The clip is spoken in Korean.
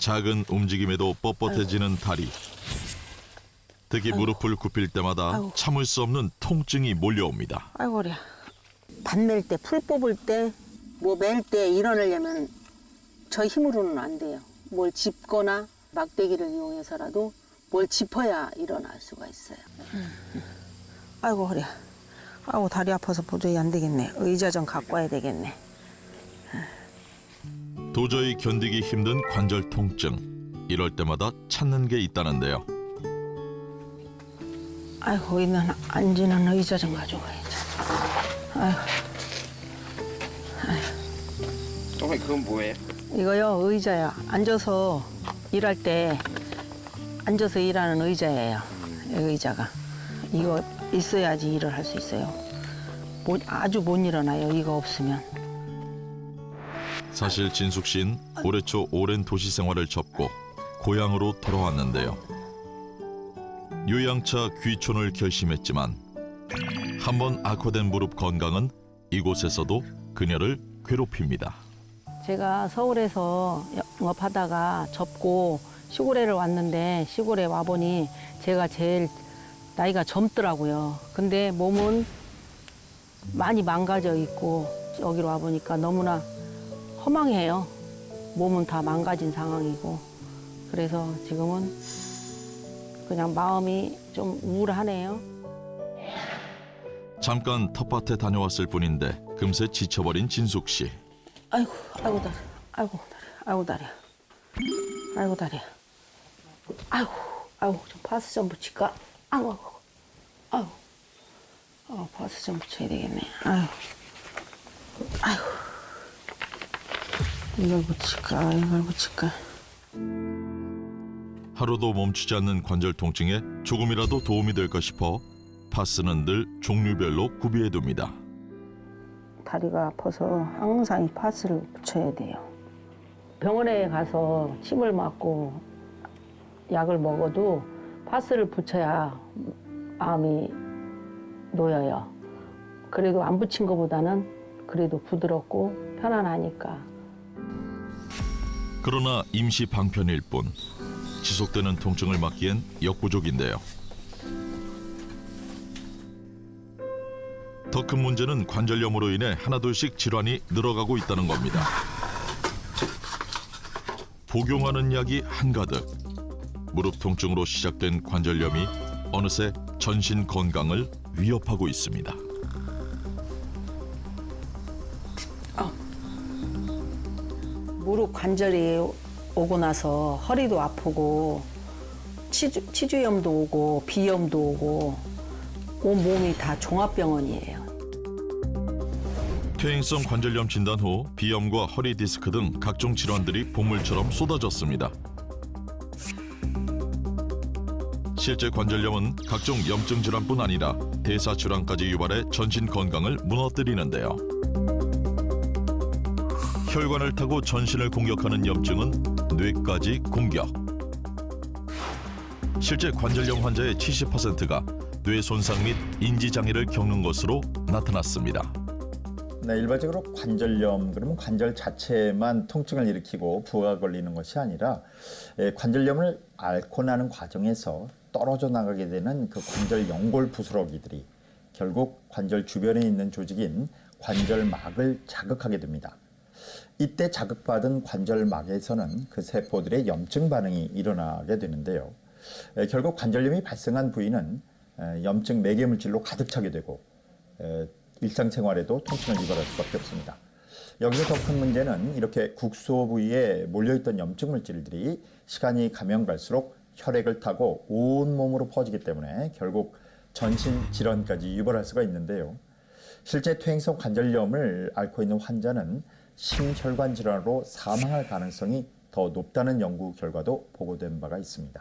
작은 움직임에도 뻣뻣해지는 다리. 특히 무릎을 굽힐 때마다 참을 수 없는 통증이 몰려옵니다. 아이고, 그래. 밭 멜 때, 풀 뽑을 때, 뭐 멜 때 일어나려면 저 힘으로는 안 돼요. 뭘 짚거나 막대기를 이용해서라도 뭘 짚어야 일어날 수가 있어요. 아이고, 그래. 아이고, 다리 아파서 도저히 안 되겠네. 의자 좀 갖고 와야 되겠네. 도저히 견디기 힘든 관절 통증. 이럴 때마다 찾는 게 있다는데요. 아이고, 있는 앉는 의자 좀 가져와야지. 아이고. 어머니 그건 뭐예요? 이거요, 의자야. 앉아서 일할 때 앉아서 일하는 의자예요. 이 의자가. 이거 있어야지 일을 할 수 있어요. 아주 못 일어나요, 이거 없으면. 사실 진숙 씨는 올해 초 오랜 도시 생활을 접고 고향으로 돌아왔는데요. 요양차 귀촌을 결심했지만 한번 악화된 무릎 건강은 이곳에서도 그녀를 괴롭힙니다. 제가 서울에서 영업하다가 접고 시골에를 왔는데 시골에 와보니 제가 제일 나이가 젊더라고요. 근데 몸은 많이 망가져 있고 여기로 와보니까 너무나 허망해요. 몸은 다 망가진 상황이고 그래서 지금은 그냥 마음이 좀 우울하네요. 잠깐 텃밭에 다녀왔을 뿐인데 금세 지쳐버린 진숙 씨. 아이고, 아이고 다리, 아이고 다리, 아이고 다리야, 아이고 다리야, 아이고, 아이고 좀 파스 좀 붙일까? 아이고, 아이고, 파스 좀 붙여야 되겠네. 아이고, 아이고, 이걸 붙일까? 이걸 붙일까? 하루도 멈추지 않는 관절 통증에 조금이라도 도움이 될까 싶어 파스는 늘 종류별로 구비해둡니다. 다리가 아파서 항상 이 파스를 붙여야 돼요. 병원에 가서 침을 맞고 약을 먹어도 파스를 붙여야 마음이 놓여요. 그래도 안 붙인 것보다는 그래도 부드럽고 편안하니까. 그러나 임시 방편일 뿐 지속되는 통증을 막기엔 역부족인데요. 더 큰 문제는 관절염으로 인해 하나둘씩 질환이 늘어가고 있다는 겁니다. 복용하는 약이 한가득. 무릎 통증으로 시작된 관절염이 어느새 전신 건강을 위협하고 있습니다. 무릎 관절이 오고 나서 허리도 아프고 치주염도 오고 비염도 오고 온 몸이 다 종합병원이에요. 퇴행성 관절염 진단 후 비염과 허리 디스크 등 각종 질환들이 보물처럼 쏟아졌습니다. 실제 관절염은 각종 염증 질환뿐 아니라 대사 질환까지 유발해 전신 건강을 무너뜨리는데요. 혈관을 타고 전신을 공격하는 염증은 뇌까지 공격. 실제 관절염 환자의 70%가 뇌 손상 및 인지 장애를 겪는 것으로 나타났습니다. 네, 일반적으로 관절염 그러면 관절 자체만 통증을 일으키고 부하가 걸리는 것이 아니라 관절염을 앓고 나는 과정에서 떨어져 나가게 되는 그 관절 연골 부스러기들이 결국 관절 주변에 있는 조직인 관절막을 자극하게 됩니다. 이때 자극받은 관절막에서는 그 세포들의 염증 반응이 일어나게 되는데요. 결국 관절염이 발생한 부위는 염증 매개물질로 가득 차게 되고 일상생활에도 통증을 유발할 수밖에 없습니다. 여기서 더 큰 문제는 이렇게 국소 부위에 몰려있던 염증 물질들이 시간이 가면 갈수록 혈액을 타고 온몸으로 퍼지기 때문에 결국 전신 질환까지 유발할 수가 있는데요. 실제 퇴행성 관절염을 앓고 있는 환자는 심혈관 질환으로 사망할 가능성이 더 높다는 연구 결과도 보고된 바가 있습니다.